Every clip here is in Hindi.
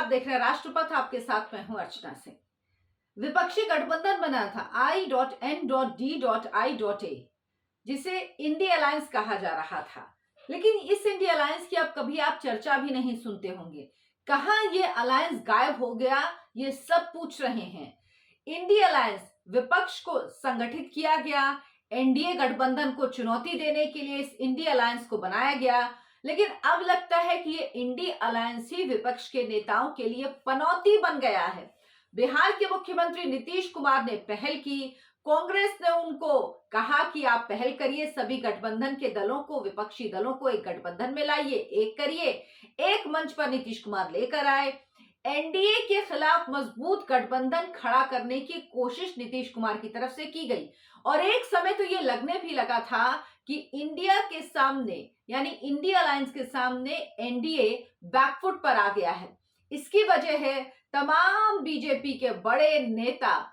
आप देख रहे हैं राष्ट्रपथ, आपके साथ मैं हूं अर्चना सिंह। विपक्षी गठबंधन बना था I.N.D.I.A, जिसे इंडी अलायंस कहा जा रहा था। लेकिन इस इंडी अलायंस की अब कभी आप चर्चा भी नहीं सुनते होंगे। कहां ये अलायंस गायब हो गया, ये सब पूछ रहे हैं। इंडी अलायंस विपक्ष को संगठित किया गया, एनडीए गठबंधन को चुनौती देने के लिए इस इंडी अलायंस को बनाया गया। लेकिन अब लगता है कि ये इंडी अलायंस ही विपक्ष के नेताओं के लिए पनौती बन गया है। बिहार के मुख्यमंत्री नीतीश कुमार ने पहल की, कांग्रेस ने उनको कहा कि आप पहल करिए, सभी गठबंधन के दलों को, विपक्षी दलों को एक गठबंधन में लाइए, एक करिए, एक मंच पर नीतीश कुमार लेकर आए। एनडीए के खिलाफ मजबूत गठबंधन खड़ा करने की कोशिश नीतीश कुमार की तरफ से की गई और एक समय तो ये लगने भी लगा था कि इंडिया के सामने, यानी इंडिया अलायंस के सामने एनडीए बैकफुट पर आ गया है। इसकी वजह है तमाम बीजेपी के बड़े नेता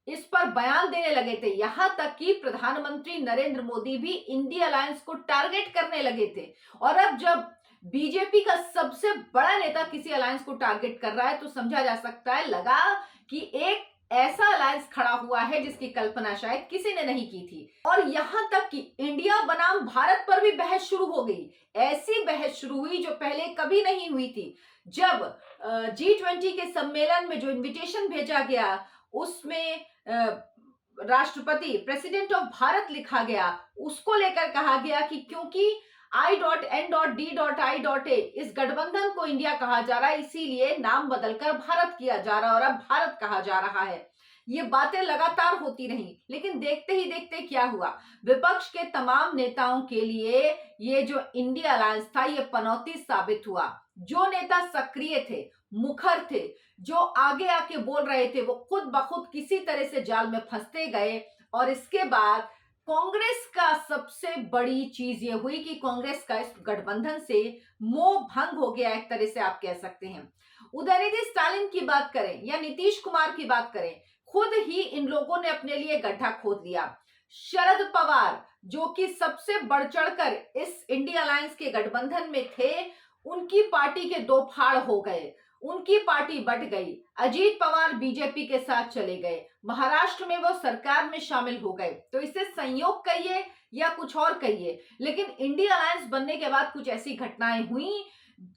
इस पर बयान देने लगे थे, यहां तक कि प्रधानमंत्री नरेंद्र मोदी भी इंडिया अलायंस को टारगेट करने लगे थे। और अब जब बीजेपी का सबसे बड़ा नेता किसी अलायंस को टारगेट कर रहा है तो समझा जा सकता है, लगा कि एक ऐसा अलायंस खड़ा हुआ है जिसकी कल्पना शायद किसी ने नहीं की थी। और यहां तक कि इंडिया बनाम भारत पर भी बहस शुरू हो गई। ऐसी बहस शुरू हुई जो पहले कभी नहीं हुई थी। जब G20 के सम्मेलन में जो इन्विटेशन भेजा गया उसमें राष्ट्रपति, प्रेसिडेंट ऑफ भारत लिखा गया, उसको लेकर कहा गया कि क्योंकि I.N.D.I.A इस गठबंधन को इंडिया कहा जा रहा है, इसीलिए नाम बदलकर भारत किया जा रहा है और अब भारत कहा जा रहा है। ये बातें लगातार होती रही, लेकिन देखते ही देखते क्या हुआ, विपक्ष के तमाम नेताओं के लिए ये जो इंडिया अलायंस था ये पनौती साबित हुआ। जो नेता सक्रिय थे, मुखर थे, जो आगे आके बोल रहे थे, वो खुद ब खुद किसी तरह से जाल में फंसते गए। और इसके बाद कांग्रेस का सबसे बड़ी चीज ये हुई कि कांग्रेस का इस गठबंधन से मोह भंग हो गया, एक तरह से आप कह सकते हैं। उदयनिधि स्टालिन की बात करें या नीतीश कुमार की बात करें, खुद ही इन लोगों ने अपने लिए गड्ढा खोद लिया। शरद पवार, जो कि सबसे बढ़ चढ़कर इस इंडिया अलायंस के गठबंधन में थे, उनकी पार्टी के दो फाड़ हो गए, उनकी पार्टी बट गई। अजीत पवार बीजेपी के साथ चले गए, महाराष्ट्र में वो सरकार में शामिल हो गए। तो इसे संयोग कहिए या कुछ और कहिए, लेकिन इंडिया अलायंस बनने के बाद कुछ ऐसी घटनाएं हुई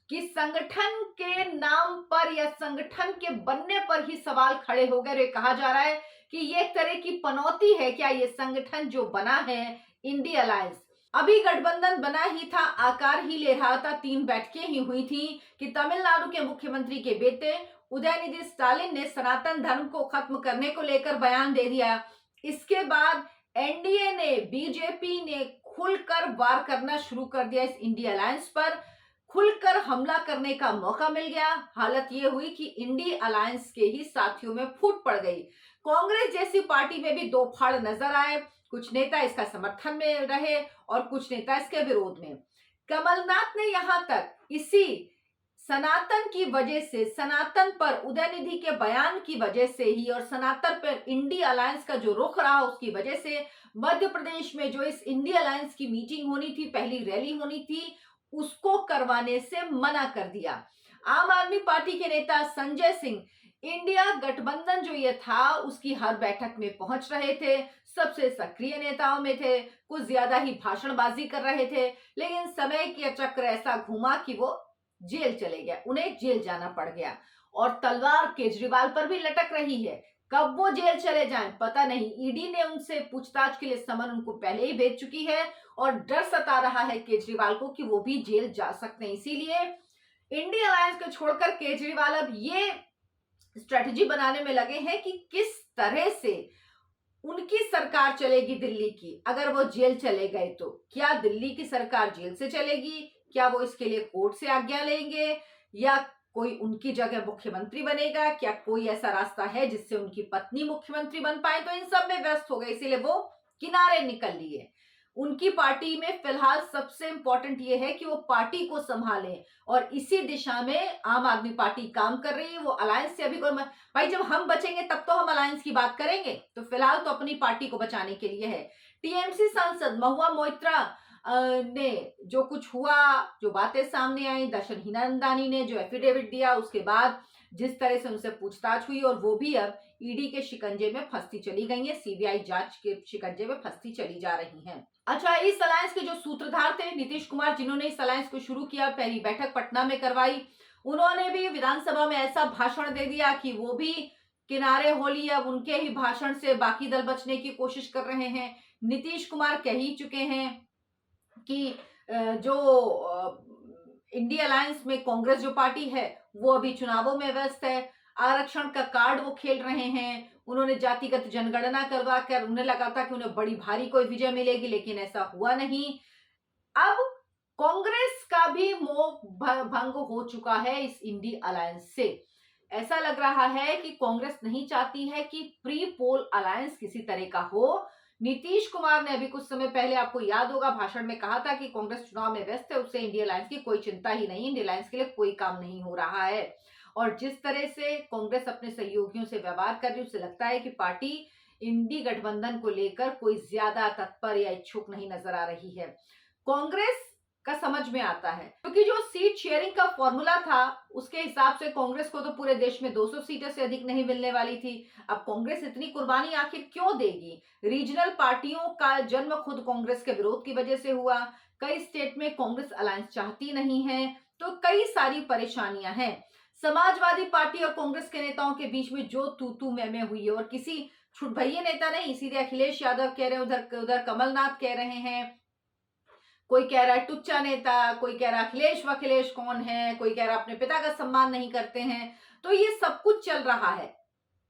कि संगठन के नाम पर या संगठन के बनने पर ही सवाल खड़े हो गए। कहा जा रहा है कि ये एक तरह की पनौती है क्या ये संगठन जो बना है इंडिया अलायंस। अभी गठबंधन बना ही था, आकार ही ले रहा था, 3 बैठकें ही हुई थी कि तमिलनाडु के मुख्यमंत्री के बेटे उदयनिधि स्टालिन ने सनातन धर्म को खत्म करने को लेकर बयान दे दिया। इसके बाद एनडीए ने, बीजेपी ने खुलकर वार करना शुरू कर दिया इस इंडिया अलायंस पर, खुलकर हमला करने का मौका मिल गया। हालत ये हुई कि इंडी अलायंस के ही साथियों में फूट पड़ गई। कांग्रेस जैसी पार्टी में भी दो फाड़ नजर आए, कुछ नेता इसका समर्थन में रहे और कुछ नेता इसके विरोध में। कमलनाथ ने यहां तक इसी सनातन की वजह से, सनातन पर उदयनिधि के बयान की वजह से ही और सनातन पर इंडी अलायंस का जो रुख रहा उसकी वजह से मध्य प्रदेश में जो इस इंडी अलायंस की मीटिंग होनी थी, पहली रैली होनी थी, उसको करवाने से मना कर दिया। आम आदमी पार्टी के नेता संजय सिंह इंडिया गठबंधन जो ये था उसकी हर बैठक में पहुंच रहे थे, सबसे सक्रिय नेताओं में थे, कुछ ज्यादा ही भाषणबाजी कर रहे थे। लेकिन समय का चक्र ऐसा घुमा कि वो जेल चले गए, उन्हें जेल जाना पड़ गया और तलवार केजरीवाल पर भी लटक रही है। कब वो जेल चले जाएं पता नहीं। ईडी ने उनसे पूछताछ के लिए समन उनको पहले ही भेज चुकी है और डर सता रहा है केजरीवाल को कि वो भी जेल जा सकते हैं। इसीलिए इंडिया अलायंस को छोड़कर केजरीवाल अब ये स्ट्रेटजी बनाने में लगे हैं कि किस तरह से उनकी सरकार चलेगी दिल्ली की। अगर वो जेल चले गए तो क्या दिल्ली की सरकार जेल से चलेगी, क्या वो इसके लिए कोर्ट से आज्ञा लेंगे या कोई उनकी जगह मुख्यमंत्री बनेगा, क्या कोई ऐसा रास्ता है जिससे उनकी पत्नी मुख्यमंत्री बन पाए। तो इन सब में व्यस्त हो गए, इसीलिए वो किनारे निकल लिए। उनकी पार्टी में फिलहाल सबसे इंपॉर्टेंट ये है कि वो पार्टी को संभालें और इसी दिशा में आम आदमी पार्टी काम कर रही है। वो अलायंस से अभी कोई भाई, जब हम बचेंगे तब तो हम अलायंस की बात करेंगे, तो फिलहाल तो अपनी पार्टी को बचाने के लिए है। टीएमसी सांसद महुआ मोइत्रा ने जो कुछ हुआ, जो बातें सामने आई, दर्शन हिनांदानी ने जो एफिडेविट दिया, उसके बाद जिस तरह से उनसे पूछताछ हुई और वो भी अब ईडी के शिकंजे में फंसती चली गई है, सीबीआई जांच के शिकंजे में फंसती चली जा रही हैं। अच्छा, इस अलायंस के जो सूत्रधार थे नीतीश कुमार, जिन्होंने इस अलायंस को शुरू किया, पहली बैठक पटना में करवाई, उन्होंने भी विधानसभा में ऐसा भाषण दे दिया कि वो भी किनारे हो लिए। अब उनके ही भाषण से बाकी दल बचने की कोशिश कर रहे हैं। नीतीश कुमार कह ही चुके हैं कि जो इंडिया अलायंस में कांग्रेस जो पार्टी है वो अभी चुनावों में व्यस्त है, आरक्षण का कार्ड वो खेल रहे हैं। उन्होंने जातिगत जनगणना करवा कर उन्हें लगा था कि उन्हें बड़ी भारी कोई विजय मिलेगी, लेकिन ऐसा हुआ नहीं। अब कांग्रेस का भी मोह भंग हो चुका है इस इंडी अलायंस से। ऐसा लग रहा है कि कांग्रेस नहीं चाहती है कि प्री पोल अलायंस किसी तरह का हो। नीतीश कुमार ने अभी कुछ समय पहले, आपको याद होगा, भाषण में कहा था कि कांग्रेस चुनाव में व्यस्त है, उससे इंडिया अलायंस की कोई चिंता ही नहीं, इंडिया अलायंस के लिए कोई काम नहीं हो रहा है। और जिस तरह से कांग्रेस अपने सहयोगियों से व्यवहार कर रही है, उससे लगता है कि पार्टी इंडी गठबंधन को लेकर कोई ज्यादा तत्पर या इच्छुक नहीं नजर आ रही है। कांग्रेस का समझ में आता है, क्योंकि जो सीट शेयरिंग का फॉर्मूला था उसके हिसाब से कांग्रेस को तो पूरे देश में 200 सीटें से अधिक नहीं मिलने वाली थी। अब कांग्रेस इतनी कुर्बानी आखिर क्यों देगी? रीजनल पार्टियों का जन्म खुद कांग्रेस के विरोध की वजह से हुआ। कई स्टेट में कांग्रेस अलायंस चाहती नहीं है, तो कई सारी परेशानियां हैं। समाजवादी पार्टी और कांग्रेस के नेताओं के बीच में जो तू मैं हुई है, और किसी छुटभैये नेता नहीं, इसीलिए अखिलेश यादव कह रहे हैं, उधर उधर कमलनाथ कह रहे हैं, कोई कह रहा है टुच्चा नेता, कोई कह रहा है अखिलेश वखिलेश कौन है, कोई कह रहा है अपने पिता का सम्मान नहीं करते हैं। तो ये सब कुछ चल रहा है,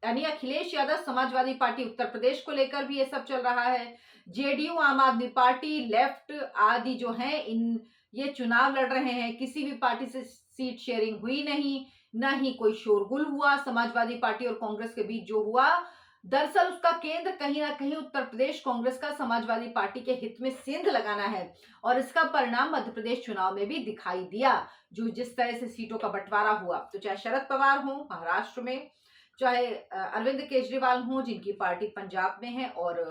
यानी अखिलेश यादव समाजवादी पार्टी उत्तर प्रदेश को लेकर भी ये सब चल रहा है। जेडीयू, आम आदमी पार्टी, लेफ्ट आदि जो हैं, इन ये चुनाव लड़ रहे हैं। किसी भी पार्टी से सीट शेयरिंग हुई नहीं, ना ही कोई शोरगुल हुआ। समाजवादी पार्टी और कांग्रेस के बीच जो हुआ, दरअसल उसका केंद्र कहीं ना कहीं उत्तर प्रदेश कांग्रेस का समाजवादी पार्टी के हित में सेंध लगाना है, और इसका परिणाम मध्य प्रदेश चुनाव में भी दिखाई दिया। जो जिस तरह से सीटों का बंटवारा हुआ, तो चाहे शरद पवार हो महाराष्ट्र में, चाहे अरविंद केजरीवाल हो जिनकी पार्टी पंजाब में है और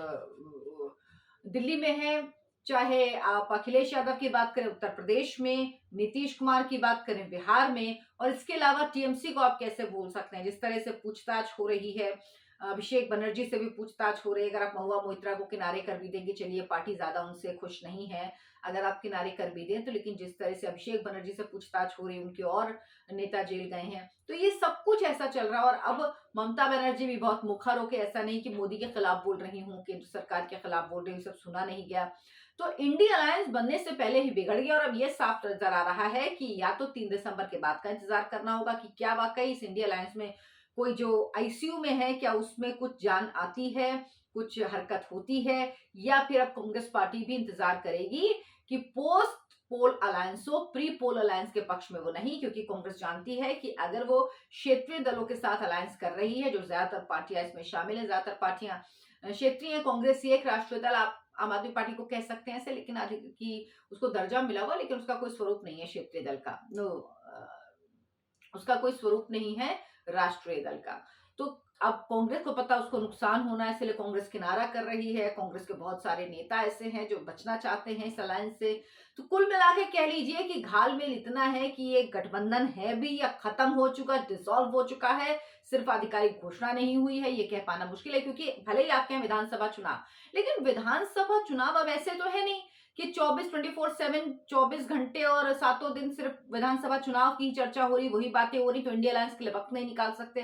दिल्ली में है, चाहे आप अखिलेश यादव की बात करें उत्तर प्रदेश में, नीतीश कुमार की बात करें बिहार में, और इसके अलावा टीएमसी को आप कैसे भूल सकते हैं। जिस तरह से पूछताछ हो रही है, अभिषेक बनर्जी से भी पूछताछ हो रही है। अगर आप महुआ मोइत्रा को किनारे कर भी देंगे, चलिए पार्टी ज्यादा उनसे खुश नहीं है अगर आप किनारे कर भी दें तो, लेकिन जिस तरह से अभिषेक बनर्जी से पूछताछ हो रही है, उनके और नेता जेल गए हैं, तो ये सब कुछ ऐसा चल रहा है। और अब ममता बनर्जी भी बहुत मुखर होकर, ऐसा नहीं कि मोदी के खिलाफ बोल रही हूँ, केंद्र सरकार के खिलाफ बोल रही हूँ, सब सुना नहीं गया। तो इंडिया अलायंस बनने से पहले ही बिगड़ गया, और अब ये साफ नजर आ रहा है कि या तो 3 दिसंबर के बाद का इंतजार करना होगा कि क्या वाकई इस इंडिया अलायंस में कोई जो आईसीयू में है, क्या उसमें कुछ जान आती है, कुछ हरकत होती है, या फिर अब कांग्रेस पार्टी भी इंतजार करेगी कि पोस्ट पोल अलायंस हो, प्री पोल अलायंस के पक्ष में वो नहीं, क्योंकि कांग्रेस जानती है कि अगर वो क्षेत्रीय दलों के साथ अलायंस कर रही है, जो ज्यादातर पार्टियां इसमें शामिल है, ज्यादातर पार्टियां क्षेत्रीय, कांग्रेस ही एक राष्ट्रीय दल, आप आम आदमी पार्टी को कह सकते हैं ऐसे, लेकिन आज की उसको दर्जा मिला हुआ, लेकिन उसका कोई स्वरूप नहीं है क्षेत्रीय दल का, उसका कोई स्वरूप नहीं है राष्ट्रीय दल का। तो अब कांग्रेस को पता उसको नुकसान होना है, इसलिए कांग्रेस किनारा कर रही है। कांग्रेस के बहुत सारे नेता ऐसे हैं जो बचना चाहते हैं इस अलायंस से। तो कुल मिला के कह लीजिए कि घालमेल इतना है कि ये गठबंधन है भी या खत्म हो चुका, डिसॉल्व हो चुका है, सिर्फ आधिकारिक घोषणा नहीं हुई है, ये कह पाना मुश्किल है। क्योंकि भले ही आपके यहाँ विधानसभा चुनाव, लेकिन विधानसभा चुनाव अब ऐसे तो है नहीं कि 24 घंटे और सातों दिन सिर्फ विधानसभा चुनाव की चर्चा हो रही, वही बातें हो रही, तो इंडिया अलायंस के लिए वक्त नहीं निकाल सकते।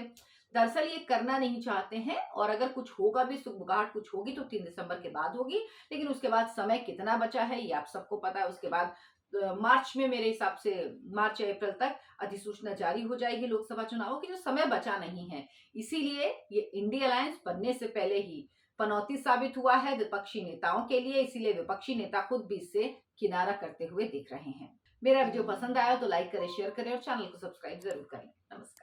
दरअसल ये करना नहीं चाहते हैं, और अगर कुछ होगा भी, सुगबुगाहट कुछ होगी तो 3 दिसंबर के बाद होगी, लेकिन उसके बाद समय कितना बचा है ये आप सबको पता है। उसके बाद मार्च में, मेरे हिसाब से मार्च या अप्रैल तक अधिसूचना जारी हो जाएगी लोकसभा चुनावों की, जो समय बचा नहीं है। इसीलिए ये इंडिया अलायंस बनने से पहले ही पनौती साबित हुआ है विपक्षी नेताओं के लिए, इसीलिए विपक्षी नेता खुद भी इससे किनारा करते हुए दिख रहे हैं। मेरा वीडियो पसंद आया तो लाइक करें, शेयर करें और चैनल को सब्सक्राइब जरूर करें। नमस्कार।